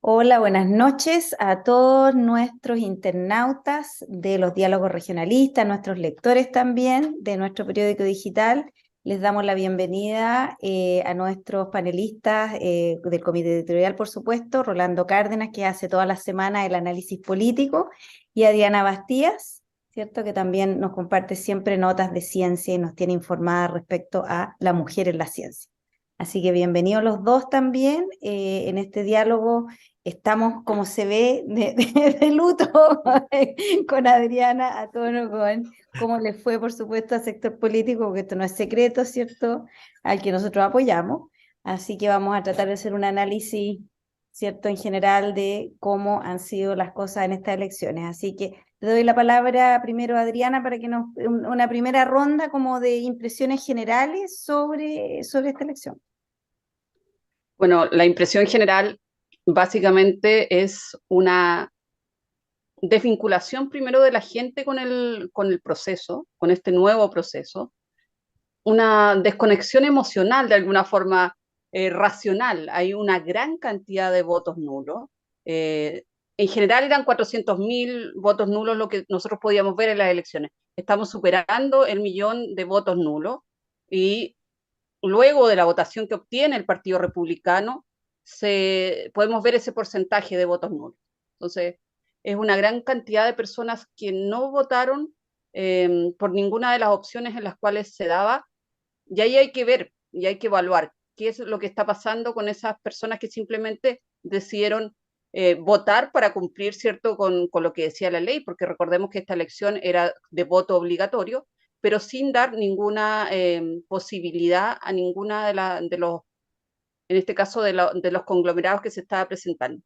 Hola, buenas noches a todos nuestros internautas de los diálogos regionalistas, nuestros lectores también de nuestro periódico digital. Les damos la bienvenida a nuestros panelistas del comité editorial, por supuesto, Rolando Cárdenas, que hace todas las semanas el análisis político, y a Diana Bastías, ¿cierto? Que también nos comparte siempre notas de ciencia y nos tiene informada respecto a la mujer en la ciencia. Así que bienvenidos los dos también en este diálogo. Estamos, como se ve, de luto con Adriana a tono con cómo le fue, por supuesto, al sector político, porque esto no es secreto, ¿cierto?, al que nosotros apoyamos. Así que vamos a tratar de hacer un análisis, ¿cierto?, en general de cómo han sido las cosas en estas elecciones. Así que le doy la palabra primero a Adriana para que una primera ronda como de impresiones generales sobre esta elección. Bueno, la impresión general básicamente es una desvinculación primero de la gente con el proceso, con este nuevo proceso, una desconexión emocional de alguna forma racional. Hay una gran cantidad de votos nulos. Eh, en general eran 400.000 votos nulos lo que nosotros podíamos ver en las elecciones. Estamos superando el millón de votos nulos y luego de la votación que obtiene el Partido Republicano, podemos ver ese porcentaje de votos nulos. Entonces, es una gran cantidad de personas que no votaron por ninguna de las opciones en las cuales se daba, y ahí hay que ver y hay que evaluar qué es lo que está pasando con esas personas que simplemente decidieron votar para cumplir, ¿cierto?, con lo que decía la ley, porque recordemos que esta elección era de voto obligatorio, pero sin dar ninguna posibilidad a ninguna de los, en este caso, de los conglomerados que se estaba presentando.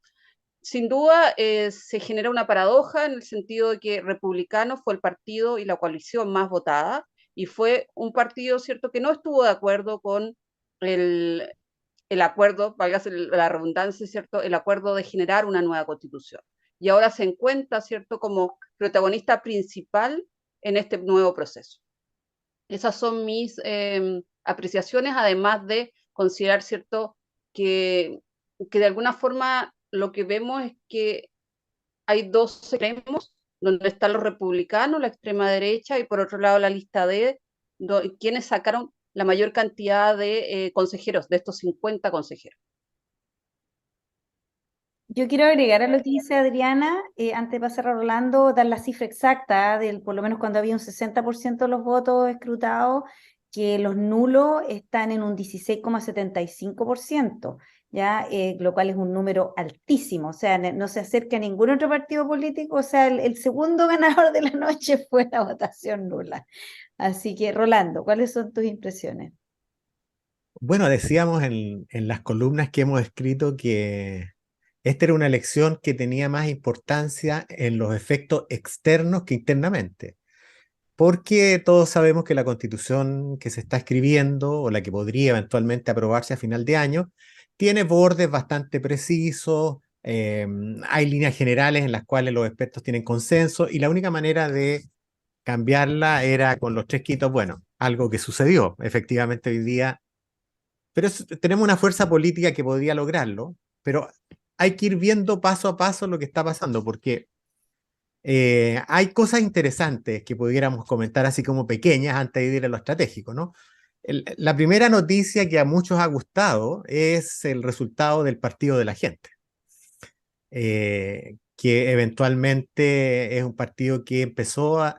Sin duda, se genera una paradoja en el sentido de que Republicano fue el partido y la coalición más votada, y fue un partido, ¿cierto?, que no estuvo de acuerdo con el, el acuerdo, valga la redundancia, ¿cierto?, el acuerdo de generar una nueva constitución. Y ahora se encuentra, ¿cierto?, como protagonista principal en este nuevo proceso. Esas son mis apreciaciones, además de considerar, ¿cierto?, que, que de alguna forma lo que vemos es que hay dos extremos, donde están los republicanos, la extrema derecha, y por otro lado la lista D, quienes sacaron la mayor cantidad de consejeros, de estos 50 consejeros. Yo quiero agregar a lo que dice Adriana, antes de pasar a Rolando, dar la cifra exacta del, por lo menos cuando había un 60% de los votos escrutados, que los nulos están en un 16,75%, ¿ya? Lo cual es un número altísimo, o sea, no se acerca a ningún otro partido político, o sea, el segundo ganador de la noche fue la votación nula. Así que, Rolando, ¿cuáles son tus impresiones? Bueno, decíamos en las columnas que hemos escrito que esta era una elección que tenía más importancia en los efectos externos que internamente, porque todos sabemos que la constitución que se está escribiendo o la que podría eventualmente aprobarse a final de año tiene bordes bastante precisos, hay líneas generales en las cuales los expertos tienen consenso y la única manera de cambiarla era con los tres quitos, bueno, algo que sucedió efectivamente hoy día, pero tenemos una fuerza política que podría lograrlo, pero hay que ir viendo paso a paso lo que está pasando, porque hay cosas interesantes que pudiéramos comentar así como pequeñas antes de ir a lo estratégico, ¿no? La primera noticia que a muchos ha gustado es el resultado del Partido de la Gente, que eventualmente es un partido que empezó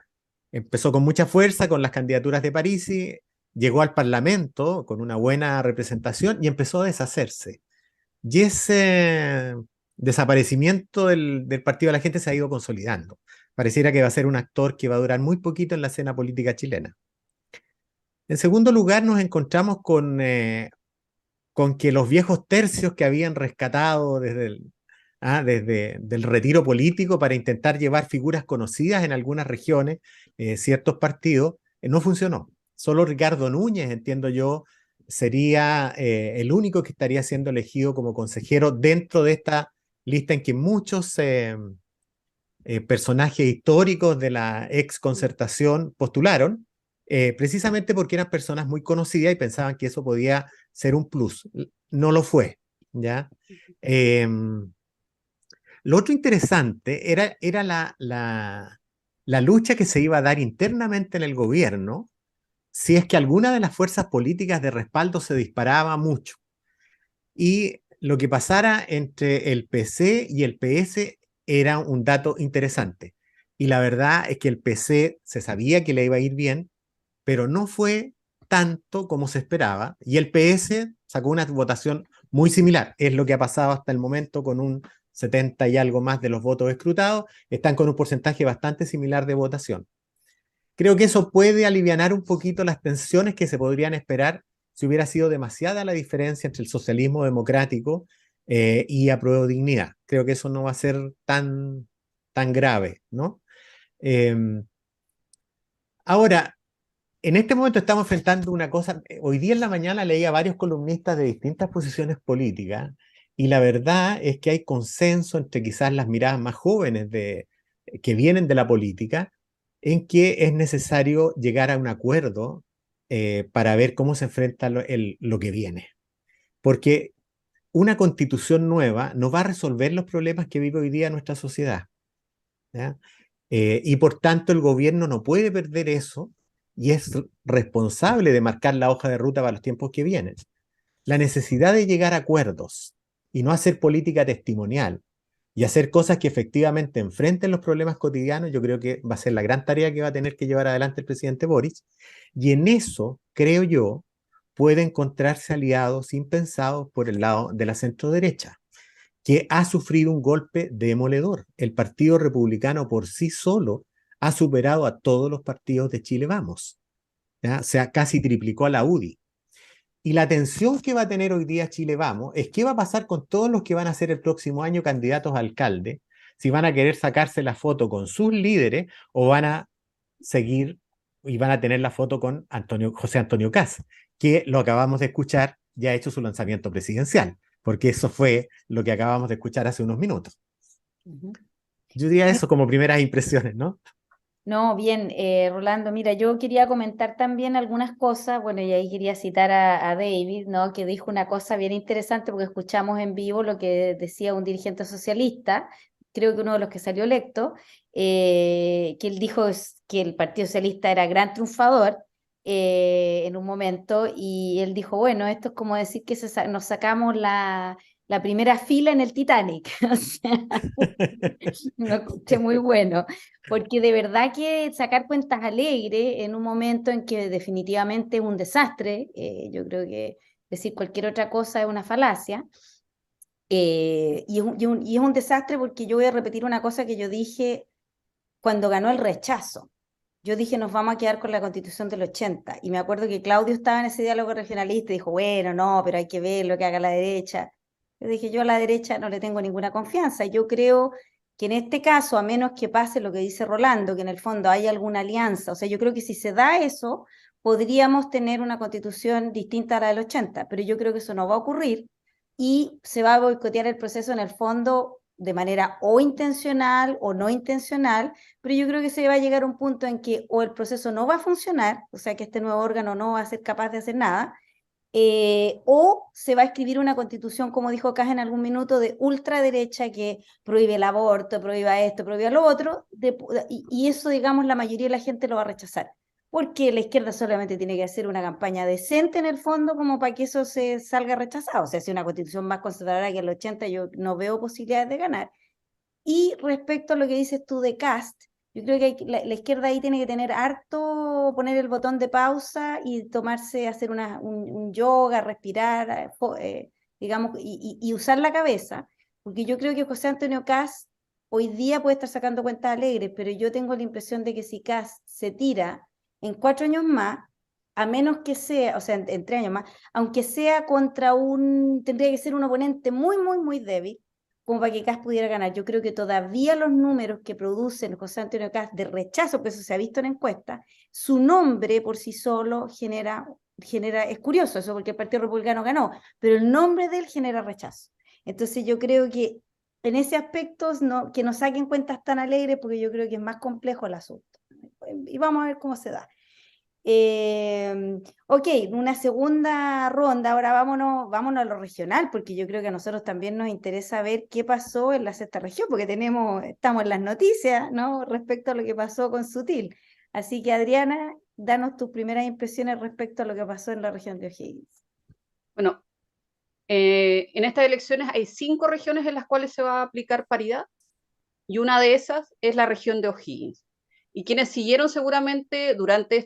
con mucha fuerza con las candidaturas de Parisi, llegó al Parlamento con una buena representación y empezó a deshacerse. Y ese desaparecimiento del Partido de la Gente se ha ido consolidando. Pareciera que va a ser un actor que va a durar muy poquito en la escena política chilena. En segundo lugar, nos encontramos con que los viejos tercios que habían rescatado desde el retiro político para intentar llevar figuras conocidas en algunas regiones, ciertos partidos, no funcionó. Solo Ricardo Núñez, entiendo yo, sería el único que estaría siendo elegido como consejero dentro de esta lista en que muchos personajes históricos de la ex concertación postularon, precisamente porque eran personas muy conocidas y pensaban que eso podía ser un plus. No lo fue, ¿ya? Lo otro interesante era la lucha que se iba a dar internamente en el gobierno si es que alguna de las fuerzas políticas de respaldo se disparaba mucho. Y lo que pasara entre el PC y el PS era un dato interesante. Y la verdad es que el PC se sabía que le iba a ir bien, pero no fue tanto como se esperaba. Y el PS sacó una votación muy similar. Es lo que ha pasado hasta el momento con un 70 y algo más de los votos escrutados. Están con un porcentaje bastante similar de votación. Creo que eso puede alivianar un poquito las tensiones que se podrían esperar si hubiera sido demasiada la diferencia entre el socialismo democrático y Apruebo Dignidad. Creo que eso no va a ser tan grave, ¿no? Eh, ahora, en este momento estamos enfrentando una cosa. Hoy día en la mañana leí a varios columnistas de distintas posiciones políticas y la verdad es que hay consenso entre quizás las miradas más jóvenes que vienen de la política en que es necesario llegar a un acuerdo para ver cómo se enfrenta lo que viene. Porque una constitución nueva no va a resolver los problemas que vive hoy día nuestra sociedad, ¿ya? Y por tanto el gobierno no puede perder eso y es responsable de marcar la hoja de ruta para los tiempos que vienen. La necesidad de llegar a acuerdos y no hacer política testimonial y hacer cosas que efectivamente enfrenten los problemas cotidianos, yo creo que va a ser la gran tarea que va a tener que llevar adelante el presidente Boric. Y en eso, creo yo, puede encontrarse aliados impensados por el lado de la centroderecha, que ha sufrido un golpe demoledor. El Partido Republicano por sí solo ha superado a todos los partidos de Chile Vamos, ¿ya? O sea, casi triplicó a la UDI. Y la tensión que va a tener hoy día Chile Vamos es qué va a pasar con todos los que van a ser el próximo año candidatos a alcalde, si van a querer sacarse la foto con sus líderes o van a seguir y van a tener la foto con José Antonio Kast, que lo acabamos de escuchar, ya ha hecho su lanzamiento presidencial, porque eso fue lo que acabamos de escuchar hace unos minutos. Ujú. Yo diría eso como primeras impresiones, ¿no? No, bien, Rolando, mira, yo quería comentar también algunas cosas, bueno, y ahí quería citar a David, ¿no? Que dijo una cosa bien interesante porque escuchamos en vivo lo que decía un dirigente socialista, creo que uno de los que salió electo, que él dijo que el Partido Socialista era gran triunfador en un momento, y él dijo, bueno, esto es como decir que nos sacamos la primera fila en el Titanic, o sea, lo escuché muy bueno, porque de verdad que sacar cuentas alegres en un momento en que definitivamente es un desastre, yo creo que decir cualquier otra cosa es una falacia, y es un desastre porque yo voy a repetir una cosa que yo dije cuando ganó el rechazo. Yo dije, nos vamos a quedar con la Constitución del 80. Y me acuerdo que Claudio estaba en ese diálogo regionalista y dijo, bueno, no, pero hay que ver lo que haga la derecha. Yo dije, yo a la derecha no le tengo ninguna confianza. Yo creo que en este caso, a menos que pase lo que dice Rolando, que en el fondo hay alguna alianza, o sea, yo creo que si se da eso, podríamos tener una constitución distinta a la del 80, pero yo creo que eso no va a ocurrir y se va a boicotear el proceso en el fondo de manera o intencional o no intencional, pero yo creo que se va a llegar a un punto en que o el proceso no va a funcionar, o sea que este nuevo órgano no va a ser capaz de hacer nada, o se va a escribir una constitución, como dijo Kass en algún minuto, de ultraderecha que prohíbe el aborto, prohíba esto, prohíba lo otro, y eso, digamos, la mayoría de la gente lo va a rechazar, porque la izquierda solamente tiene que hacer una campaña decente en el fondo como para que eso se salga rechazado. O sea, si una constitución más conservadora que el 80, yo no veo posibilidades de ganar. Y respecto a lo que dices tú de Kast, yo creo que la izquierda ahí tiene que tener harto, poner el botón de pausa y tomarse, hacer un yoga, respirar, digamos, y usar la cabeza, porque yo creo que José Antonio Kast hoy día puede estar sacando cuentas alegres, pero yo tengo la impresión de que si Kast se tira en 4 años más, a menos que sea, o sea, en 3 años más, aunque sea tendría que ser un oponente muy, muy, muy débil, como para que Kast pudiera ganar. Yo creo que todavía los números que producen José Antonio Kast de rechazo, que eso se ha visto en encuestas, su nombre por sí solo es curioso eso porque el Partido Republicano ganó, pero el nombre de él genera rechazo. Entonces yo creo que en ese aspecto que no saquen cuentas tan alegres porque yo creo que es más complejo el asunto. Y vamos a ver cómo se da. Ok, una segunda ronda, ahora vámonos a lo regional, porque yo creo que a nosotros también nos interesa ver qué pasó en la sexta región, porque estamos en las noticias, ¿no? Respecto a lo que pasó con Sutil. Así que Adriana, danos tus primeras impresiones respecto a lo que pasó en la región de O'Higgins. Bueno, en estas elecciones hay 5 regiones en las cuales se va a aplicar paridad y una de esas es la región de O'Higgins. Y quienes siguieron seguramente durante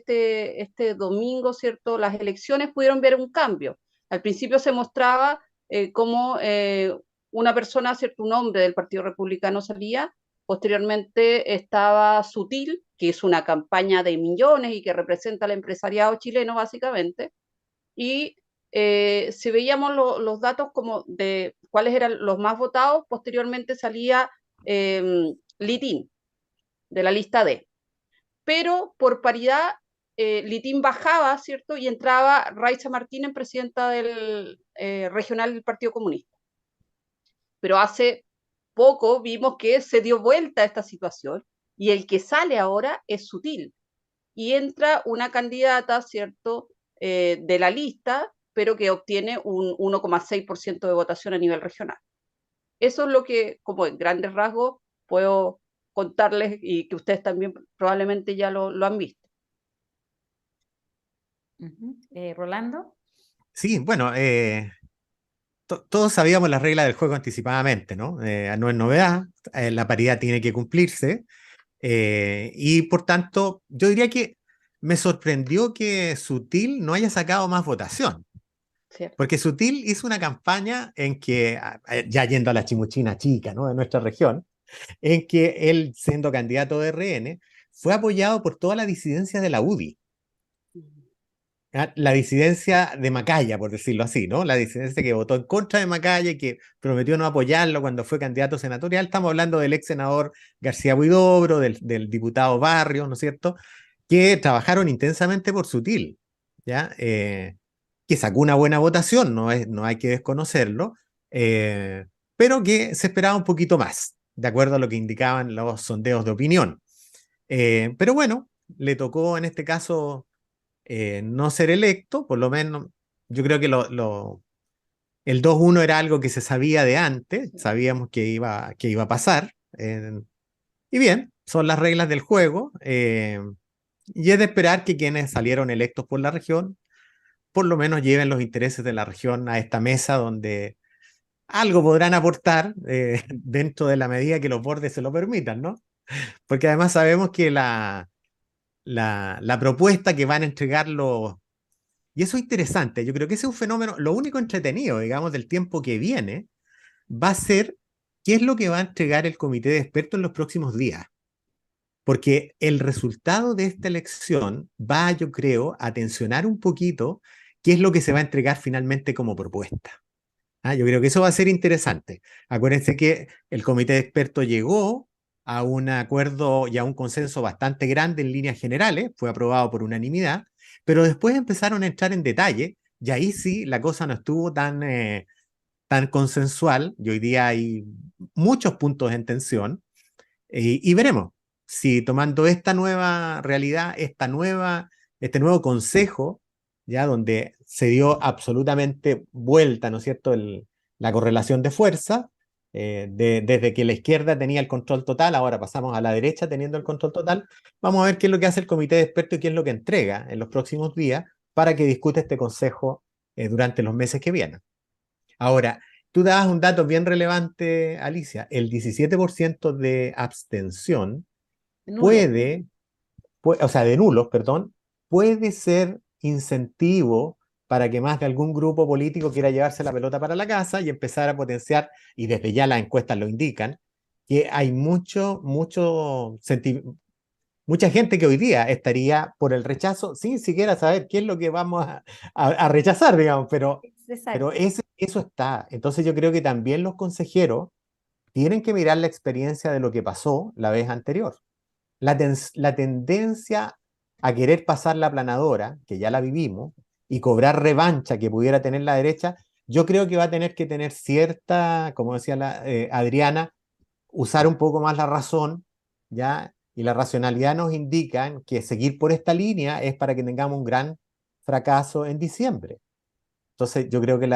este domingo, ¿cierto? Las elecciones pudieron ver un cambio. Al principio se mostraba cómo una persona, ¿cierto? Un hombre del Partido Republicano salía, posteriormente estaba Sutil, que es una campaña de millones y que representa al empresariado chileno básicamente, y si veíamos los datos como de cuáles eran los más votados, posteriormente salía Litín, de la lista D. Pero por paridad, Litín bajaba, ¿cierto? Y entraba Raiza Martínez, presidenta del regional del Partido Comunista. Pero hace poco vimos que se dio vuelta a esta situación y el que sale ahora es Sutil. Y entra una candidata, ¿cierto?, de la lista, pero que obtiene un 1,6% de votación a nivel regional. Eso es lo que, como en grandes rasgos, puedo contarles y que ustedes también probablemente ya lo han visto. Rolando. Sí, bueno, todos sabíamos las reglas del juego anticipadamente, ¿no? No es novedad, la paridad tiene que cumplirse, y por tanto, yo diría que me sorprendió que Sutil no haya sacado más votación, ¿Cierto? porque Sutil hizo una campaña en que, ya yendo a la chimuchina chica, ¿no? De nuestra región, en que él, siendo candidato de RN, fue apoyado por toda la disidencia de la UDI. La disidencia de Macaya, por decirlo así, ¿no? La disidencia que votó en contra de Macaya y que prometió no apoyarlo cuando fue candidato senatorial. Estamos hablando del ex senador García Huidobro, del diputado Barrios, ¿no es cierto? Que trabajaron intensamente por Sutil, ¿ya? Que sacó una buena votación, no hay que desconocerlo, eh, pero que se esperaba un poquito más, de acuerdo a lo que indicaban los sondeos de opinión. Pero bueno, le tocó en este caso no ser electo, por lo menos yo creo que el 2-1 era algo que se sabía de antes, sabíamos que iba a pasar, y bien, son las reglas del juego, y es de esperar que quienes salieron electos por la región, por lo menos lleven los intereses de la región a esta mesa donde algo podrán aportar dentro de la medida que los bordes se lo permitan, ¿no? Porque además sabemos que la propuesta que van a entregar y eso es interesante, yo creo que ese es un fenómeno, lo único entretenido, digamos, del tiempo que viene, va a ser qué es lo que va a entregar el comité de expertos en los próximos días. Porque el resultado de esta elección va, yo creo, a tensionar un poquito qué es lo que se va a entregar finalmente como propuesta. Yo creo que eso va a ser interesante. Acuérdense que el comité de expertos llegó a un acuerdo y a un consenso bastante grande en líneas generales, fue aprobado por unanimidad, pero después empezaron a entrar en detalle y ahí sí la cosa no estuvo tan consensual y hoy día hay muchos puntos en tensión, y veremos si tomando esta nueva realidad, este nuevo consejo, ya donde se dio absolutamente vuelta, ¿no es cierto?, la correlación de fuerza, desde que la izquierda tenía el control total, ahora pasamos a la derecha teniendo el control total. Vamos a ver qué es lo que hace el comité de expertos y qué es lo que entrega en los próximos días para que discute este consejo durante los meses que vienen. Ahora, tú dabas un dato bien relevante, Alicia. El 17% de abstención Nulo. o sea, de nulos, perdón, puede ser incentivo para que más de algún grupo político quiera llevarse la pelota para la casa y empezar a potenciar, y desde ya las encuestas lo indican, que hay mucha gente que hoy día estaría por el rechazo sin siquiera saber qué es lo que vamos a rechazar, digamos, pero Exacto. eso está. Entonces yo creo que también los consejeros tienen que mirar la experiencia de lo que pasó la vez anterior. La tendencia a querer pasar la aplanadora, que ya la vivimos, y cobrar revancha que pudiera tener la derecha, yo creo que va a tener que tener cierta, como decía Adriana, usar un poco más la razón, ¿ya? Y la racionalidad nos indica que seguir por esta línea es para que tengamos un gran fracaso en diciembre. Entonces, yo creo que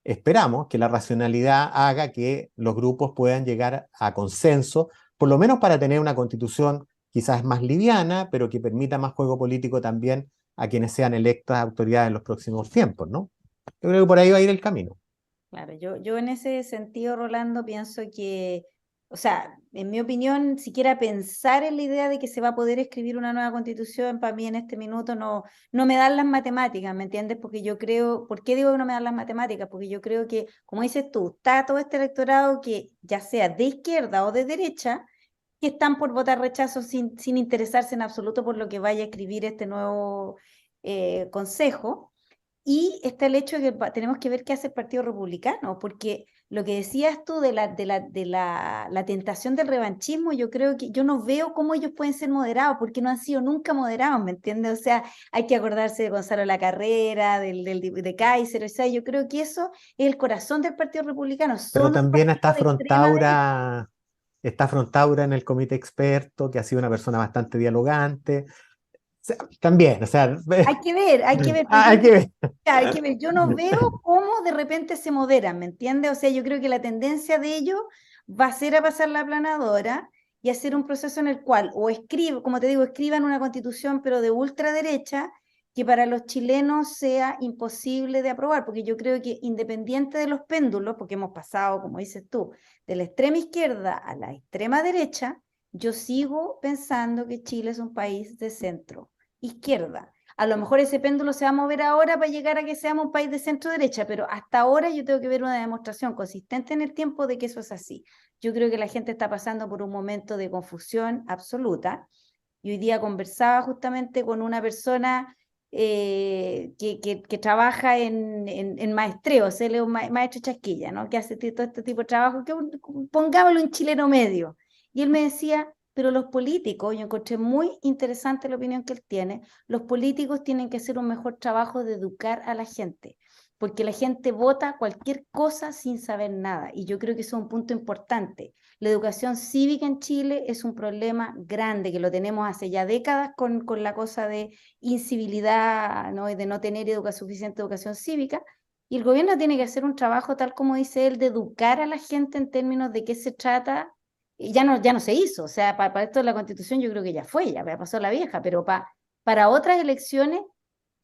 esperamos que la racionalidad haga que los grupos puedan llegar a consenso, por lo menos para tener una constitución quizás más liviana, pero que permita más juego político también a quienes sean electas autoridades en los próximos tiempos, ¿no? Yo creo que por ahí va a ir el camino. Claro, yo en ese sentido, Rolando, pienso que, o sea, en mi opinión, siquiera pensar en la idea de que se va a poder escribir una nueva constitución, para mí en este minuto no me dan las matemáticas, ¿me entiendes? Porque yo creo, ¿por qué digo que no me dan las matemáticas? Porque yo creo que, como dices tú, está todo este electorado que ya sea de izquierda o de derecha, que están por votar rechazo sin interesarse en absoluto por lo que vaya a escribir este nuevo consejo. Y está el hecho de que tenemos que ver qué hace el Partido Republicano, porque lo que decías tú de la tentación del revanchismo, yo creo que yo no veo cómo ellos pueden ser moderados, porque no han sido nunca moderados, ¿me entiendes? O sea, hay que acordarse de Gonzalo Lacarrera, de Kaiser, o sea, yo creo que eso es el corazón del Partido Republicano, Pero son un también partido de extrema derecha. está Frontaura en el comité experto, que ha sido una persona bastante dialogante. O sea, también, o sea, Hay que ver, pero yo hay que ver. hay que ver, yo no veo cómo de repente se moderan, ¿me entiendes? O sea, yo creo que la tendencia de ellos va a ser a pasar la aplanadora y hacer un proceso en el cual, o escriban, como te digo, escriban una constitución, pero de ultraderecha, que para los chilenos sea imposible de aprobar, porque yo creo que independiente de los péndulos, porque hemos pasado, como dices tú, de la extrema izquierda a la extrema derecha, yo sigo pensando que Chile es un país de centro izquierda. A lo mejor ese péndulo se va a mover ahora para llegar a que seamos un país de centro derecha, pero hasta ahora yo tengo que ver una demostración consistente en el tiempo de que eso es así. Yo creo que la gente está pasando por un momento de confusión absoluta. Y hoy día conversaba justamente con una persona que trabaja en maestreos, él es un maestro chasquilla, ¿no? Que hace todo este tipo de trabajo, pongámoslo en chileno medio. Y él me decía, pero los políticos, yo encontré muy interesante la opinión que él tiene, los políticos tienen que hacer un mejor trabajo de educar a la gente, porque la gente vota cualquier cosa sin saber nada, y yo creo que eso es un punto importante. La educación cívica en Chile es un problema grande, que lo tenemos hace ya décadas con la cosa de incivilidad, ¿no? Y de no tener suficiente educación cívica, y el gobierno tiene que hacer un trabajo, tal como dice él, de educar a la gente en términos de qué se trata. Y ya no se hizo, o sea, para esto de la Constitución yo creo que ya fue, ya pasó la vieja, pero para otras elecciones,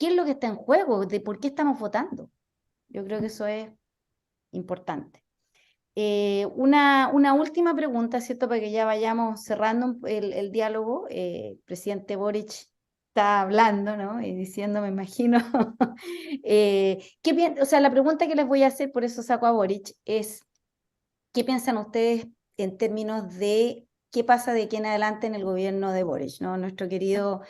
¿qué es lo que está en juego? ¿De por qué estamos votando? Yo creo que eso es importante. Una última pregunta, ¿cierto? Para que ya vayamos cerrando el diálogo. El presidente Boric está hablando, ¿no? Y diciendo, me imagino. O sea, la pregunta que les voy a hacer, por eso saco a Boric, es, ¿qué piensan ustedes en términos de qué pasa de aquí en adelante en el gobierno de Boric, ¿no? Nuestro querido,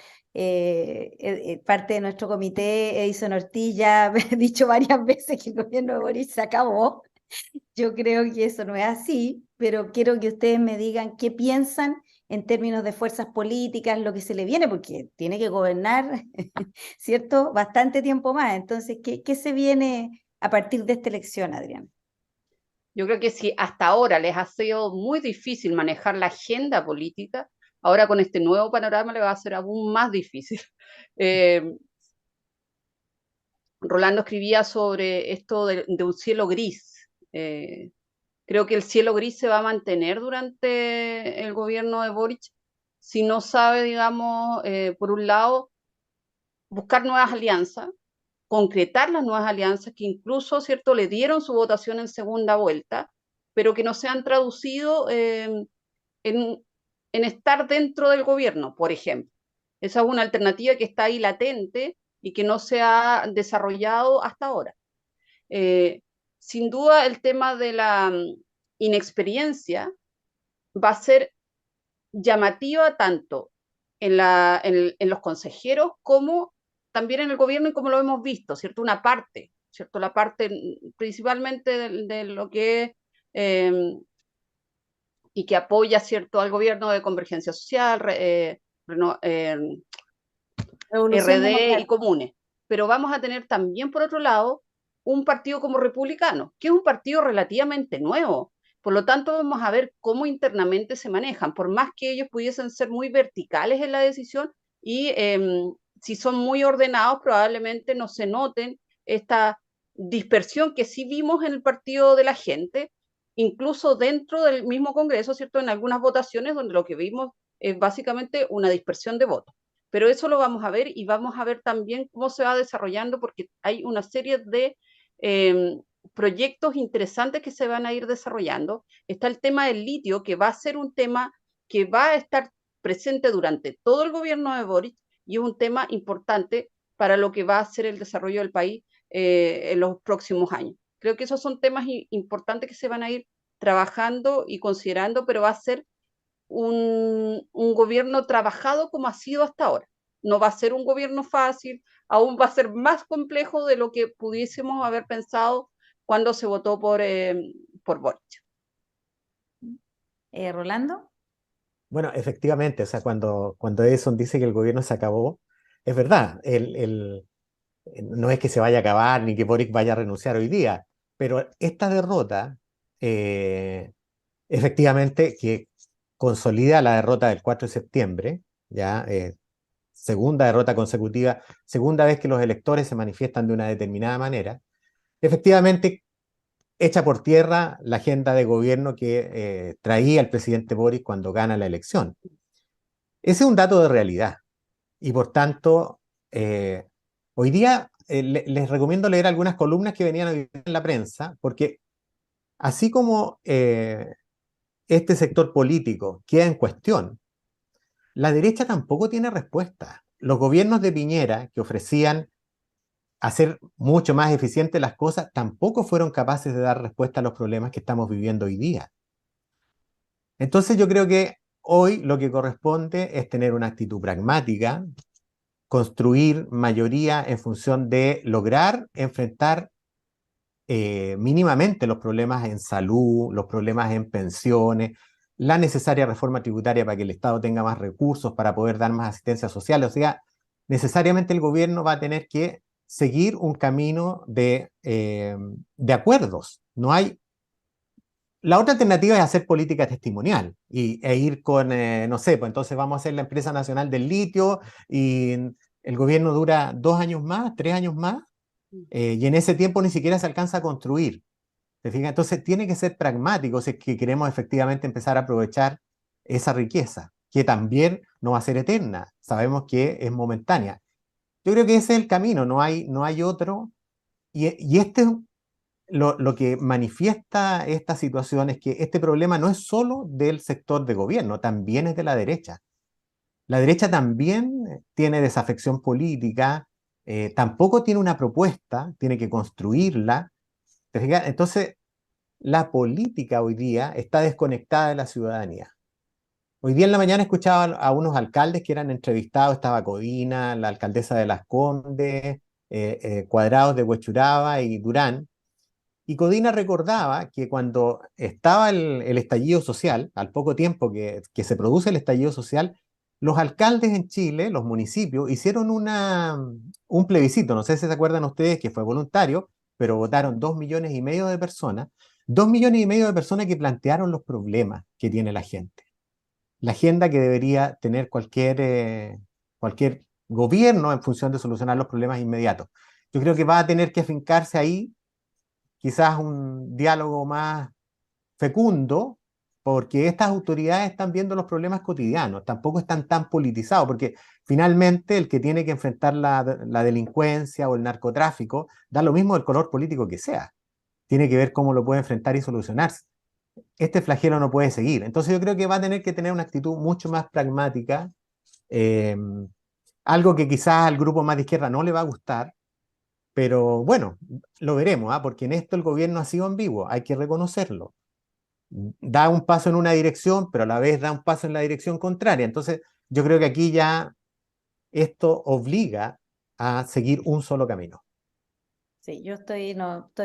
parte de nuestro comité, Edison Ortiz, ya ha dicho varias veces que el gobierno de Boric se acabó. Yo creo que eso no es así, pero quiero que ustedes me digan qué piensan en términos de fuerzas políticas, lo que se le viene, porque tiene que gobernar, ¿cierto? Bastante tiempo más. Entonces, ¿qué se viene a partir de esta elección, Adrián? Yo creo que si hasta ahora les ha sido muy difícil manejar la agenda política, ahora con este nuevo panorama le va a ser aún más difícil. Eh, Rolando escribía sobre esto de un cielo gris. Creo que el cielo gris se va a mantener durante el gobierno de Boric si no sabe, digamos, por un lado, buscar nuevas alianzas, concretar las nuevas alianzas que incluso, ¿cierto?, le dieron su votación en segunda vuelta, pero que no se han traducido en, en estar dentro del gobierno, por ejemplo. Esa es una alternativa que está ahí latente y que no se ha desarrollado hasta ahora. Sin duda, el tema de la inexperiencia va a ser llamativa tanto en los consejeros como también en el gobierno y como lo hemos visto, ¿cierto? Una parte, ¿cierto? La parte principalmente de lo que eh, y que apoya, ¿cierto?, al gobierno de Convergencia Social, Revolución RD y Democrática. Comunes. Pero vamos a tener también, por otro lado, un partido como Republicano, que es un partido relativamente nuevo, Por lo tanto, vamos a ver cómo internamente se manejan, por más que ellos pudiesen ser muy verticales en la decisión y si son muy ordenados, probablemente no se noten esta dispersión que sí vimos en el partido de la gente, incluso dentro del mismo Congreso, ¿cierto? En algunas votaciones donde lo que vimos es básicamente una dispersión de votos. Pero eso lo vamos a ver y vamos a ver también cómo se va desarrollando porque hay una serie de proyectos interesantes que se van a ir desarrollando. Está el tema del litio, que va a ser un tema que va a estar presente durante todo el gobierno de Boric y es un tema importante para lo que va a ser el desarrollo del país en los próximos años. Creo que esos son temas importantes que se van a ir trabajando y considerando, pero va a ser un gobierno trabajado como ha sido hasta ahora. No va a ser un gobierno fácil, aún va a ser más complejo de lo que pudiésemos haber pensado cuando se votó por Boric. Rolando. Bueno, efectivamente, o sea, cuando Edison dice que el gobierno se acabó, es verdad, no es que se vaya a acabar ni que Boric vaya a renunciar hoy día, pero esta derrota, eh, efectivamente, que consolida la derrota del 4 de septiembre, ya, segunda derrota consecutiva, segunda vez que los electores se manifiestan de una determinada manera, efectivamente echa por tierra la agenda de gobierno que traía el presidente Boric cuando gana la elección. Ese es un dato de realidad y por tanto, hoy día les recomiendo leer algunas columnas que venían hoy en la prensa, porque así como este sector político queda en cuestión, la derecha tampoco tiene respuesta. Los gobiernos de Piñera, que ofrecían hacer mucho más eficientes las cosas, tampoco fueron capaces de dar respuesta a los problemas que estamos viviendo hoy día. Entonces yo creo que hoy lo que corresponde es tener una actitud pragmática, construir mayoría en función de lograr enfrentar mínimamente los problemas en salud, los problemas en pensiones, la necesaria reforma tributaria para que el Estado tenga más recursos para poder dar más asistencia social. O sea, necesariamente el gobierno va a tener que seguir un camino de acuerdos. No hay. La otra alternativa es hacer política testimonial e ir con, no sé, pues entonces vamos a hacer la empresa nacional del litio y el gobierno dura 2 años más, 3 años más, y en ese tiempo ni siquiera se alcanza a construir. ¿Te fijas? Entonces tiene que ser pragmático si es que queremos efectivamente empezar a aprovechar esa riqueza, que también no va a ser eterna, sabemos que es momentánea. Yo creo que ese es el camino, no hay otro, y este lo que manifiesta esta situación es que este problema no es solo del sector de gobierno, también es de la derecha. La derecha también tiene desafección política, tampoco tiene una propuesta, tiene que construirla. ¿Te fijas? Entonces, la política hoy día está desconectada de la ciudadanía. Hoy día en la mañana escuchaba a unos alcaldes que eran entrevistados, estaba Codina, la alcaldesa de Las Condes, Cuadrados de Huechuraba y Durán, y Codina recordaba que cuando estaba el estallido social, al poco tiempo que se produce el estallido social, los alcaldes en Chile, los municipios, hicieron un plebiscito, no sé si se acuerdan ustedes, que fue voluntario, pero votaron 2,5 millones de personas, 2,5 millones de personas que plantearon los problemas que tiene la gente, la agenda que debería tener cualquier gobierno en función de solucionar los problemas inmediatos. Yo creo que va a tener que afincarse ahí quizás un diálogo más fecundo, porque estas autoridades están viendo los problemas cotidianos, tampoco están tan politizados, porque finalmente el que tiene que enfrentar la delincuencia o el narcotráfico, da lo mismo el color político que sea, tiene que ver cómo lo puede enfrentar y solucionarse. Este flagelo no puede seguir, entonces yo creo que va a tener que tener una actitud mucho más pragmática, eh, algo que quizás al grupo más de izquierda no le va a gustar, pero bueno, lo veremos, ¿ah? Porque en esto el gobierno ha sido ambiguo, hay que reconocerlo. Da un paso en una dirección, pero a la vez da un paso en la dirección contraria. Entonces, yo creo que aquí ya esto obliga a seguir un solo camino. Sí, yo estoy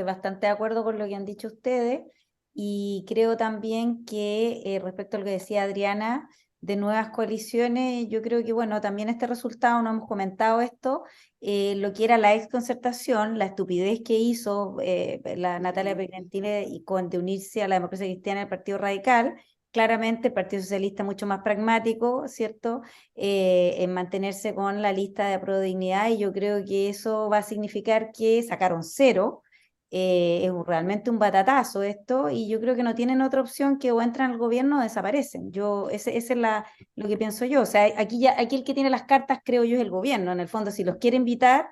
bastante de acuerdo con lo que han dicho ustedes y creo también que respecto a lo que decía Adriana, de nuevas coaliciones. Yo creo que, bueno, también este resultado, no hemos comentado esto, lo que era la exconcertación, la estupidez que hizo la Natalia Pergentile y de unirse a la democracia cristiana del Partido Radical. Claramente el Partido Socialista mucho más pragmático, ¿cierto? En mantenerse con la lista de Apruebo Dignidad, y yo creo que eso va a significar que sacaron cero. Es realmente un batatazo esto, y yo creo que no tienen otra opción que o entran al gobierno o desaparecen. Ese es lo que pienso yo. O sea, aquí el que tiene las cartas, creo yo, es el gobierno. En el fondo, si los quiere invitar,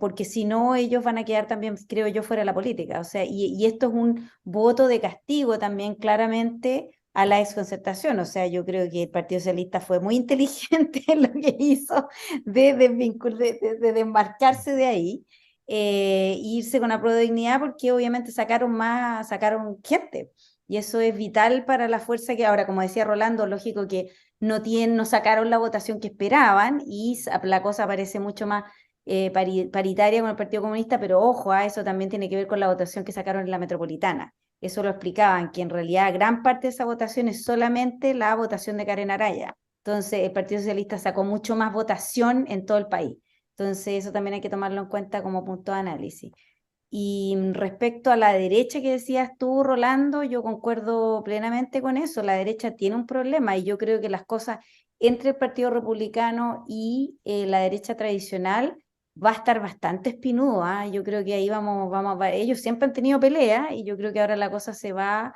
porque si no, ellos van a quedar también, creo yo, fuera de la política. O sea, y esto es un voto de castigo también claramente a la exconcertación. O sea, yo creo que el Partido Socialista fue muy inteligente en lo que hizo de desmarcarse de ahí, irse con Apruebo de Dignidad, porque obviamente sacaron gente. Y eso es vital para la fuerza que ahora, como decía Rolando, lógico que no sacaron la votación que esperaban, y la cosa parece mucho más paritaria con el Partido Comunista, pero ojo, eso también tiene que ver con la votación que sacaron en la metropolitana. Eso lo explicaban, que en realidad gran parte de esa votación es solamente la votación de Karen Araya. Entonces, el Partido Socialista sacó mucho más votación en todo el país. Entonces, eso también hay que tomarlo en cuenta como punto de análisis. Y respecto a la derecha que decías tú, Rolando, yo concuerdo plenamente con eso. La derecha tiene un problema, y yo creo que las cosas entre el Partido Republicano y la derecha tradicional va a estar bastante espinudo, ¿ah? Yo creo que ahí ellos siempre han tenido pelea, y yo creo que ahora la cosa se va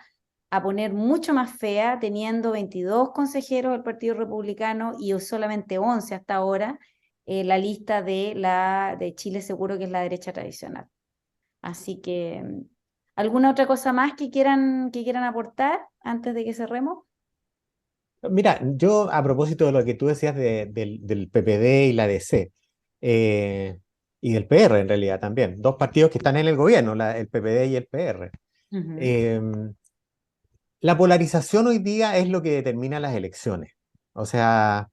a poner mucho más fea, teniendo 22 consejeros del Partido Republicano y solamente 11 hasta ahora, la lista de Chile Seguro, que es la derecha tradicional. Así que, ¿alguna otra cosa más que quieran aportar antes de que cerremos? Mira, yo a propósito de lo que tú decías del PPD y la DC, eh, y del PR en realidad también, dos partidos que están en el gobierno, el PPD y el PR. Ujú. eh, la polarización hoy día es lo que determina las elecciones. O sea,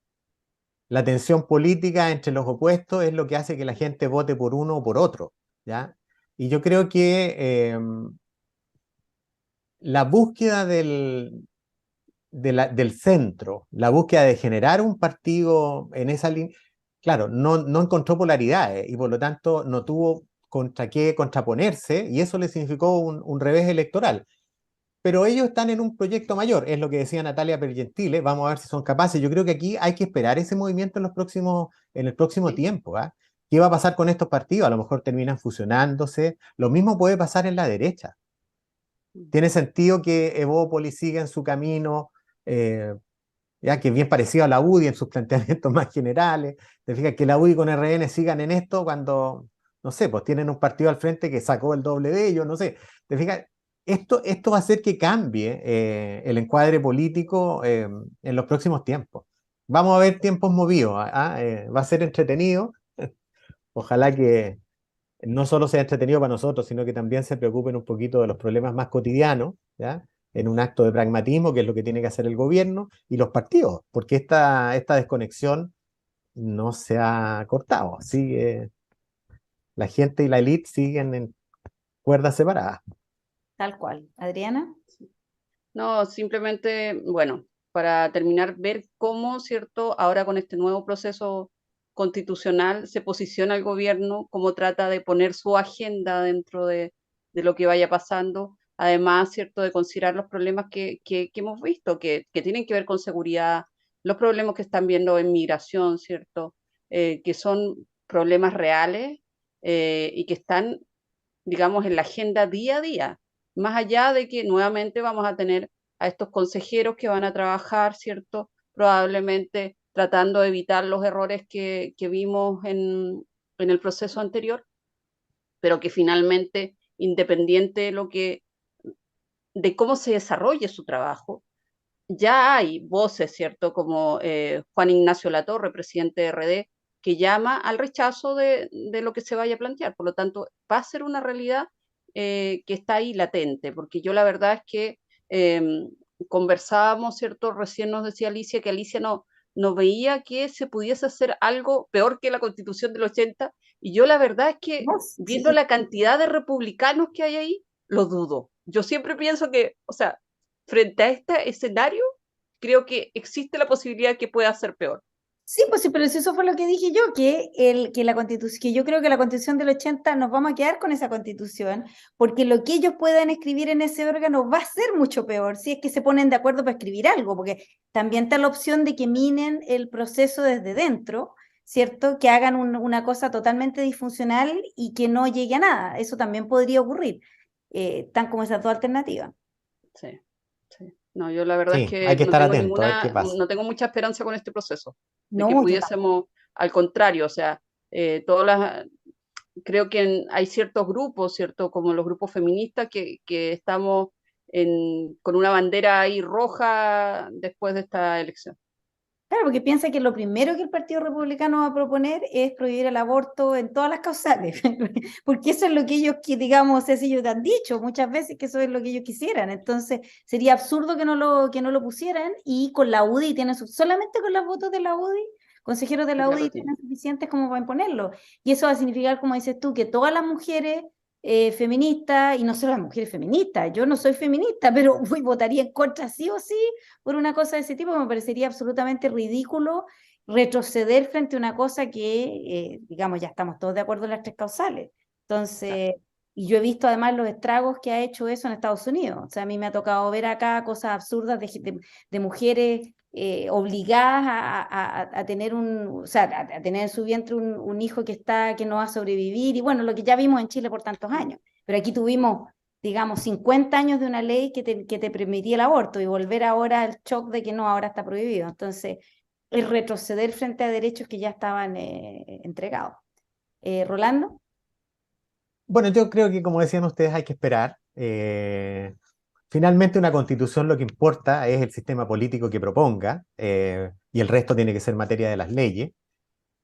la tensión política entre los opuestos es lo que hace que la gente vote por uno o por otro, ¿ya? Y yo creo que la búsqueda del centro, la búsqueda de generar un partido en esa línea, claro, no encontró polaridades y por lo tanto no tuvo contra qué contraponerse, y eso le significó un revés electoral. Pero ellos están en un proyecto mayor, es lo que decía Natalia Pergentile. Vamos a ver si son capaces. Yo creo que aquí hay que esperar ese movimiento en el próximo Sí. tiempo, ¿ah? ¿Qué va a pasar con estos partidos? A lo mejor terminan fusionándose. Lo mismo puede pasar en la derecha. Tiene sentido que Evópoli siga en su camino, eh, ya que es bien parecido a la UDI en sus planteamientos más generales. Te fijas que la UDI con RN sigan en esto cuando, no sé, pues tienen un partido al frente que sacó el doble de ellos, no sé. Te fijas, esto va a hacer que cambie el encuadre político en los próximos tiempos. Vamos a ver tiempos movidos, va a ser entretenido. Ojalá que no solo sea entretenido para nosotros, sino que también se preocupen un poquito de los problemas más cotidianos, ¿ya? En un acto de pragmatismo, que es lo que tiene que hacer el gobierno y los partidos, porque esta desconexión no se ha cortado. Sigue, la gente y la élite siguen en cuerdas separadas. Tal cual. Adriana. No, simplemente, bueno, para terminar, ver cómo, ¿cierto? Ahora con este nuevo proceso constitucional se posiciona el gobierno, cómo trata de poner su agenda dentro de lo que vaya pasando, además, ¿cierto? De considerar los problemas que hemos visto, que tienen que ver con seguridad, los problemas que están viendo en migración, ¿cierto? Que son problemas reales, y que están, digamos, en la agenda día a día, más allá de que nuevamente vamos a tener a estos consejeros que van a trabajar, ¿cierto? Probablemente tratando de evitar los errores que vimos en el proceso anterior, pero que finalmente, independiente de de cómo se desarrolle su trabajo, ya hay voces, ¿cierto? Como Juan Ignacio Latorre, presidente de RD, que llama al rechazo de lo que se vaya a plantear. Por lo tanto, va a ser una realidad que está ahí latente, porque yo la verdad es que eh, conversábamos, ¿cierto? Recién nos decía Alicia que Alicia no veía que se pudiese hacer algo peor que la Constitución del 80, y yo la verdad es que No, viendo sí. la cantidad de republicanos que hay ahí, lo dudo. Yo siempre pienso que, o sea, frente a este escenario, creo que existe la posibilidad de que pueda ser peor. Sí, pues sí, pero eso fue lo que dije yo, que la constitución, que yo creo que la constitución del 80 nos vamos a quedar con esa constitución, porque lo que ellos puedan escribir en ese órgano va a ser mucho peor si es que se ponen de acuerdo para escribir algo, porque también está la opción de que minen el proceso desde dentro, ¿cierto? Que hagan una cosa totalmente disfuncional y que no llegue a nada. Eso también podría ocurrir, tan como esas dos alternativas. Sí, sí. No, yo la verdad es Sí, hay que que no estar tengo atento a ver qué pasa. no tengo mucha esperanza con este proceso, de que No, yo pudiésemos, al contrario, o sea, todas las, creo que hay ciertos grupos, ¿cierto? Como los grupos feministas que estamos con una bandera ahí roja después de esta elección. Claro, porque piensa que lo primero que el Partido Republicano va a proponer es prohibir el aborto en todas las causales, porque eso es lo que ellos, digamos, es, ellos han dicho muchas veces que eso es lo que ellos quisieran. Entonces, sería absurdo que no lo pusieran y con la UDI tienen solamente con los votos de la UDI, consejeros de la Ya lo UDI tiene. tienen suficientes como para imponerlo. Y eso va a significar, como dices tú, que todas las mujeres feministas, y no solo las mujeres feministas, yo no soy feminista, pero votaría en contra sí o sí por una cosa de ese tipo. Me parecería absolutamente ridículo retroceder frente a una cosa que, digamos, ya estamos todos de acuerdo en las tres causales. Claro. Entonces, y yo he visto además los estragos que ha hecho eso en Estados Unidos. O sea, a mí me ha tocado ver acá cosas absurdas de mujeres obligadas a tener o sea, a tener en su vientre un hijo que no va a sobrevivir. Y bueno, lo que ya vimos en Chile por tantos años. Pero aquí tuvimos, digamos, 50 años de una ley que te permitía el aborto y volver ahora al shock de que no, ahora está prohibido. Entonces, es retroceder frente a derechos que ya estaban entregados. Rolando. Bueno, yo creo que como decían ustedes hay que esperar. Finalmente una constitución lo que importa es el sistema político que proponga y el resto tiene que ser materia de las leyes.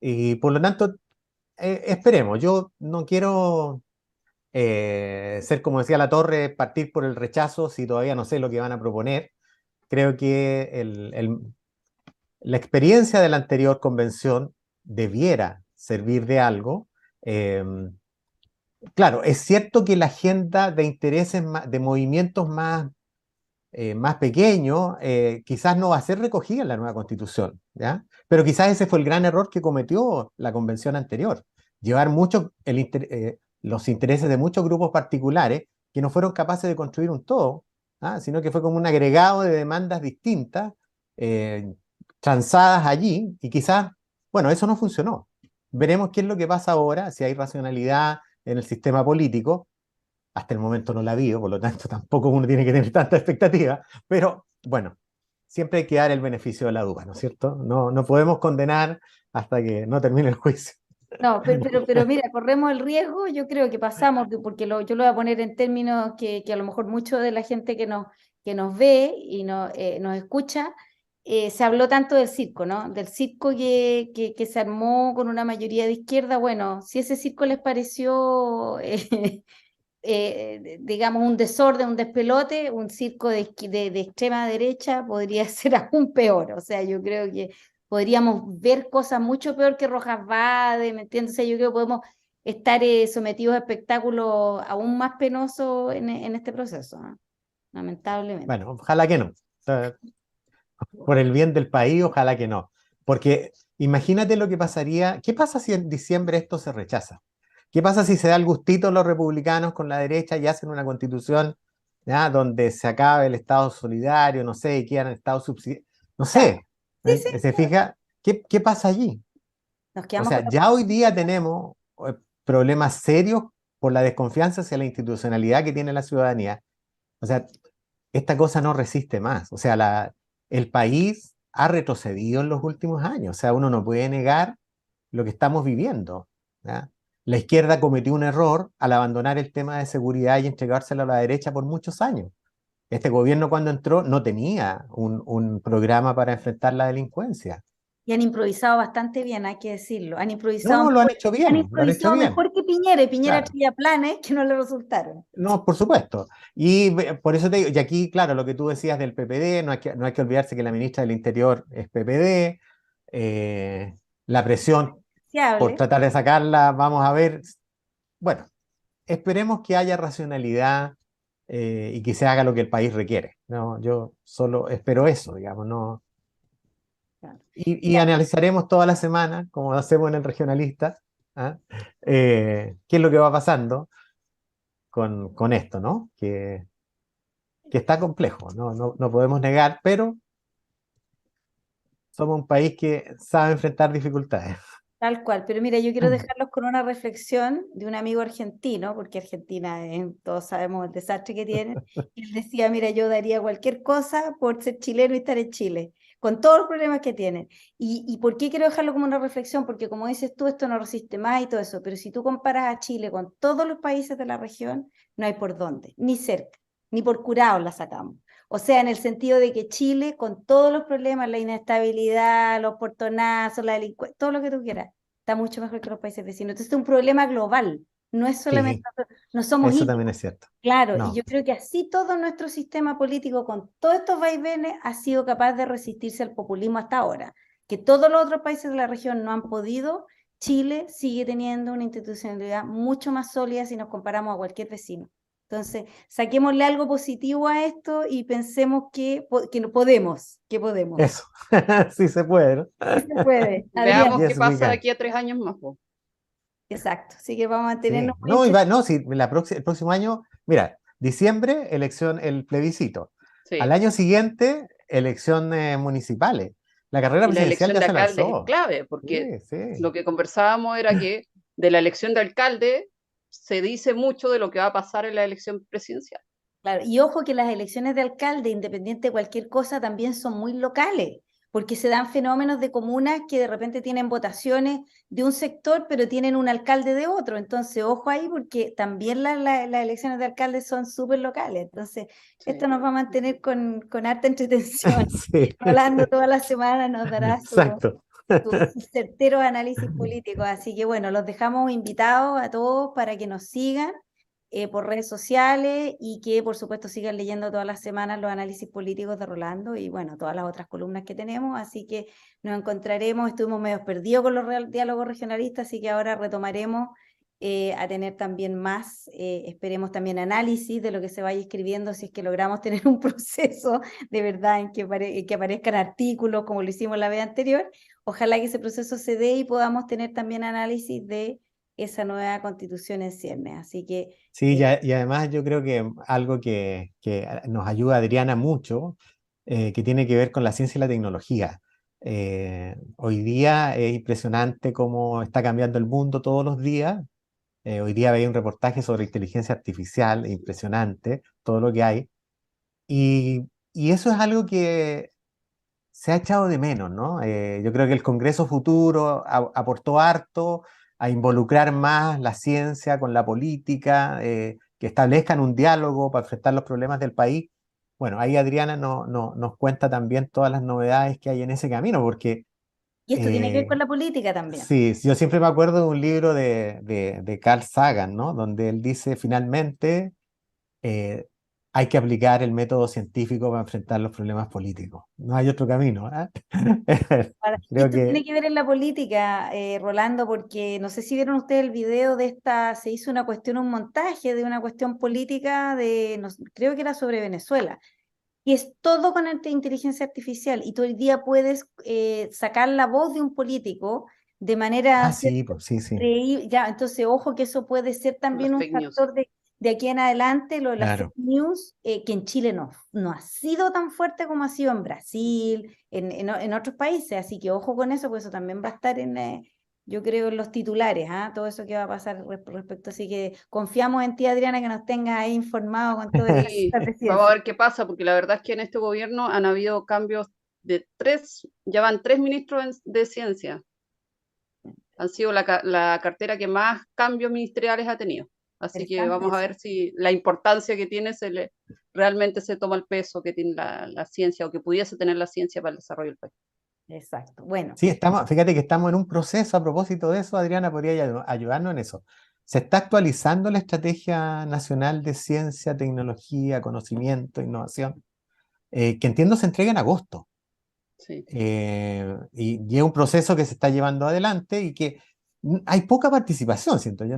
Y por lo tanto, esperemos. Yo no quiero ser, como decía La Torre, partir por el rechazo si todavía no sé lo que van a proponer. Creo que la experiencia de la anterior convención debiera servir de algo. Eh, claro, es cierto que la agenda de intereses, de movimientos más pequeños, quizás no va a ser recogida en la nueva constitución, ¿ya? Pero quizás ese fue el gran error que cometió la convención anterior, llevar los intereses de muchos grupos particulares que no fueron capaces de construir un todo, ¿ah? Sino que fue como un agregado de demandas distintas, eh, transadas allí, y quizás, bueno, eso no funcionó. Veremos qué es lo que pasa ahora, si hay racionalidad en el sistema político. Hasta el momento no la ha habido, por lo tanto tampoco uno tiene que tener tanta expectativa, pero bueno, siempre hay que dar el beneficio de la duda, ¿no es cierto? No, no podemos condenar hasta que no termine el juicio. No, pero mira, corremos el riesgo, yo creo que pasamos, porque yo lo voy a poner en términos que a lo mejor mucho de la gente que nos ve y nos escucha, se habló tanto del circo, ¿no? Del circo que se armó con una mayoría de izquierda. Bueno, si ese circo les pareció, digamos, un desorden, un despelote, un circo de extrema derecha podría ser aún peor. O sea, yo creo que podríamos ver cosas mucho peor que Rojas Vade, ¿me entiendes? O sea, yo creo que podemos estar sometidos a espectáculos aún más penosos en este proceso, ¿no? Lamentablemente. Bueno, ojalá que no. O sea, por el bien del país, ojalá que no. Porque imagínate lo que pasaría. ¿Qué pasa si en diciembre esto se rechaza? ¿Qué pasa si se da el gustito a los republicanos con la derecha y hacen una constitución, ¿ya? Donde se acabe el Estado solidario, no sé, y quieran el Estado subsidiario? No Claro. sé. Sí, sí, ¿Se fija? ¿Qué pasa allí? nos O quedamos con sea, la... ya hoy día tenemos problemas serios por la desconfianza hacia la institucionalidad que tiene la ciudadanía. O sea, esta cosa no resiste más. O sea, el país ha retrocedido en los últimos años. O sea, uno no puede negar lo que estamos viviendo, ¿ya? La izquierda cometió un error al abandonar el tema de seguridad y entregárselo a la derecha por muchos años. Este gobierno cuando entró no tenía un programa para enfrentar la delincuencia. Y han improvisado bastante bien, hay que decirlo. No, lo han hecho Han bien, lo han hecho improvisado bien. mejor que Piñera, y Piñera Claro. traía planes que no le resultaron. No, por supuesto. Y por eso te digo, y aquí, claro, lo que tú decías del PPD, no hay que olvidarse que la ministra del Interior es PPD, la presión por Fiable. tratar de sacarla, vamos a ver. Bueno, esperemos que haya racionalidad, y que se haga lo que el país requiere, ¿no? Yo solo espero eso, digamos, ¿no? Claro. Y analizaremos toda la semana, como hacemos en el regionalista, ¿ah? Qué es lo que va pasando con esto, ¿no? Que está complejo, ¿no? No podemos negar, pero somos un país que sabe enfrentar dificultades. Tal cual, pero mira, yo quiero dejarlos con una reflexión de un amigo argentino, porque Argentina, todos sabemos el desastre que tienen, y él decía, mira, yo daría cualquier cosa por ser chileno y estar en Chile, con todos los problemas que tienen. ¿Y por qué quiero dejarlo como una reflexión? Porque como dices tú, esto no resiste más y todo eso, pero si tú comparas a Chile con todos los países de la región, no hay por dónde, ni cerca, ni por curado la sacamos. O sea, en el sentido de que Chile, con todos los problemas, la inestabilidad, los portonazos, la delincuencia, todo lo que tú quieras, está mucho mejor que los países vecinos. Entonces, es un problema global, no es solamente, Sí, no somos eso islas, también es cierto. claro, y No, yo creo que así todo nuestro sistema político, con todos estos vaivenes, ha sido capaz de resistirse al populismo hasta ahora, que todos los otros países de la región no han podido. Chile sigue teniendo una institucionalidad mucho más sólida si nos comparamos a cualquier vecino. Entonces, saquémosle algo positivo a esto y pensemos que no podemos, que podemos. eso, sí se puede, ¿no? Sí se puede. Adrián. Veamos qué Yes, we pasa de can. aquí a 3 años más, po. Exacto. Así que vamos a mantenernos Sí, muy no, entretenidos. no, si el próximo año, mira, diciembre, elección, el plebiscito. Al Sí. año siguiente, elecciones municipales. La carrera Y la presidencial elección ya de se alcaldes es lanzó. clave, porque Sí, sí. lo que conversábamos era que de la elección de alcalde se dice mucho de lo que va a pasar en la elección presidencial. Claro, y ojo que las elecciones de alcalde, independiente de cualquier cosa, también son muy locales, porque se dan fenómenos de comunas que de repente tienen votaciones de un sector, pero tienen un alcalde de otro. Entonces, ojo ahí, porque también las elecciones de alcalde son súper locales. Entonces, Sí. esto nos va a mantener con harta entretención. Sí, Hablando toda la semana nos dará exacto. sus certeros análisis políticos. Así que bueno, los dejamos invitados a todos para que nos sigan por redes sociales y que por supuesto sigan leyendo todas las semanas los análisis políticos de Rolando y bueno, todas las otras columnas que tenemos. Así que nos encontraremos, estuvimos medio perdidos con los diálogos regionalistas, así que ahora retomaremos a tener también más, esperemos también análisis de lo que se vaya escribiendo, si es que logramos tener un proceso de verdad en que aparezcan artículos como lo hicimos la vez anterior. Ojalá que ese proceso se dé y podamos tener también análisis de esa nueva constitución en ciernes. Así que Sí, y además yo creo que algo que nos ayuda Adriana mucho, que tiene que ver con la ciencia y la tecnología. Hoy día es impresionante cómo está cambiando el mundo todos los días. Hoy día veía un reportaje sobre inteligencia artificial, impresionante, todo lo que hay. Y eso es algo que se ha echado de menos, ¿no? Yo creo que el Congreso Futuro aportó harto a involucrar más la ciencia con la política, que establezcan un diálogo para enfrentar los problemas del país. Bueno, ahí Adriana nos cuenta también todas las novedades que hay en ese camino, porque y esto tiene que ver con la política también. sí, yo siempre me acuerdo de un libro de Carl Sagan, ¿no? Donde él dice finalmente eh, hay que aplicar el método científico para enfrentar los problemas políticos. No hay otro camino, ¿eh? Y Creo esto que tiene que ver en la política, Rolando, porque no sé si vieron ustedes el video de esta, se hizo una cuestión, un montaje de una cuestión política de, creo que era sobre Venezuela, y es todo con inteligencia artificial, y tú hoy día puedes sacar la voz de un político de manera sí, pues sí, sí, creíble, ya, entonces ojo que eso puede ser Las también un fake news. factor de aquí en adelante, lo de las fake claro. news, que en Chile no ha sido tan fuerte como ha sido en Brasil, en otros países, así que ojo con eso, pues eso también va a estar yo creo, en los titulares, ¿ah? Todo eso que va a pasar respecto, así que confiamos en ti, Adriana, que nos tengas ahí informado con toda Sí, esta vamos a presidencia. ver qué pasa, porque la verdad es que en este gobierno han habido cambios de tres, ya van 3 ministros de ciencia. Han sido la cartera que más cambios ministeriales ha tenido. Así que Interesante vamos a eso. ver si la importancia que tiene realmente se toma el peso que tiene la ciencia o que pudiese tener la ciencia para el desarrollo del país. Exacto. Bueno, Sí, fíjate que estamos en un proceso a propósito de eso, Adriana podría ayudarnos en eso. Se está actualizando la Estrategia Nacional de Ciencia, Tecnología, Conocimiento, Innovación, que entiendo se entrega en agosto. Sí. Y es un proceso que se está llevando adelante y que hay poca participación, siento yo.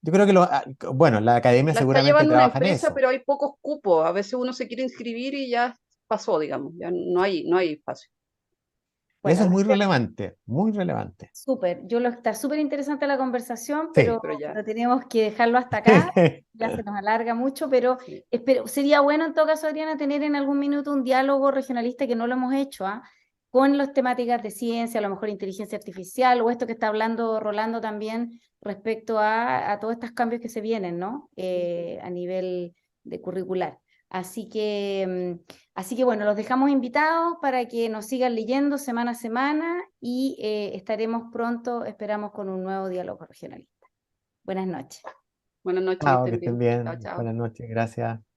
Yo creo que bueno, la academia La está seguramente llevando una trabaja en empresa, eso. pero hay pocos cupos. A veces uno se quiere inscribir y ya pasó, digamos, ya no hay espacio. Eso Bueno, es va muy a ser relevante, muy relevante. súper. Está súper interesante la conversación, Sí. Pero ya, pero tenemos que dejarlo hasta acá. Ya se nos alarga mucho, pero sí. sería bueno en todo caso, Adriana, tener en algún minuto un diálogo regionalista que no lo hemos hecho, ¿ah? Con las temáticas de ciencia, a lo mejor inteligencia artificial, o esto que está hablando Rolando también respecto a todos estos cambios que se vienen, ¿no? A nivel de curricular. Así que bueno, los dejamos invitados para que nos sigan leyendo semana a semana y estaremos pronto, esperamos, con un nuevo diálogo regionalista. Buenas noches. Buenas noches, que Chao, que estén estén bien. Chao, bien. chao. Buenas noches, gracias.